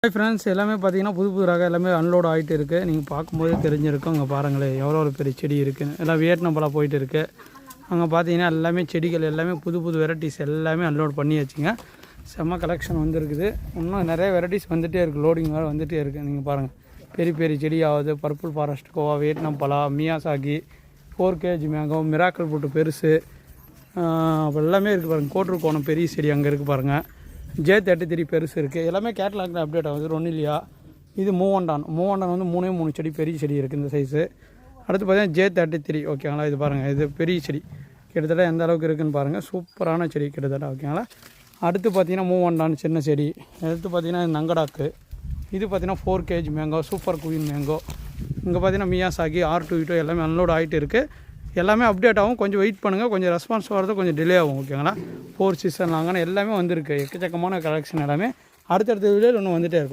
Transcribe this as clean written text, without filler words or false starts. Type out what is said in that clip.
Hi friends, எல்லாமே பார்த்தீங்கன்னா புது ரகம் எல்லாமே அன்லோட் ஆகிட்டு இருக்குது. நீங்கள் பார்க்கும்போதே தெரிஞ்சிருக்கும். அங்கே பாருங்களேன் எவ்வளோ பெரிய செடி இருக்குதுன்னு. எல்லாம் வியட்நாம்பலாக போயிட்டு இருக்குது. அங்கே பார்த்தீங்கன்னா எல்லாமே செடிகள் எல்லாமே புது வெரைட்டிஸ் எல்லாமே அன்லோட் பண்ணியாச்சுங்க. செம்ம கலெக்ஷன் வந்துருக்குது. இன்னும் நிறைய வெரைட்டிஸ் வந்துகிட்டே இருக்குது. லோடிங் வேறு வந்துகிட்டே இருக்குது. நீங்கள் பாருங்கள், பெரிய செடியாவது பர்பிள் ஃபாரஸ்ட் கோவா, வியட்நாம்பலா, Miyazaki, 4kg mango, miracle fruit பெருசு, அப்போ எல்லாமே இருக்குது பாருங்கள். கோட்டூர் கோணம் பெரிய செடி அங்கே இருக்குது பாருங்கள். J33 பெருசு இருக்குது. எல்லாமே கேட்லாகில் அப்டேட் ஆகுது. ரொனிலியா இது மூவண்டான் வந்து 3 செடி பெரிய செடி இருக்குது இந்த சைஸு. அடுத்து பார்த்தீங்கன்னா J33 ஓகேங்களா. இது பாருங்கள், இது பெரிய செடி கிட்டத்தட்ட எந்த அளவுக்கு இருக்குதுன்னு பாருங்கள். சூப்பரான செடி கிட்டத்தட்ட ஓகேங்களா. அடுத்து பார்த்தீங்கன்னா மூவண்டான் சின்ன செடி. அடுத்து பார்த்தீங்கன்னா நங்கடாக்கு. இது பார்த்தீங்கன்னா 4kg mango, super queen mango. இங்கே பார்த்தீங்கன்னா மியாசாகி, R2 எல்லாமே அன்லோட் ஆகிட்டு இருக்குது. எல்லாமே அப்டேட் ஆகும். கொஞ்சம் வெயிட் பண்ணுங்கள். கொஞ்சம் ரெஸ்பான்ஸ் வரது கொஞ்சம் டிலே ஆகும் ஓகேங்களா. 4 சீசன் நாங்கள் எல்லாமே வந்திருக்கு. எக்கச்சக்கமான கலெக்ஷன் எல்லாமே அடுத்தடுத்த வீடியோவில் இன்னும் வந்துகிட்டே இருக்கும்.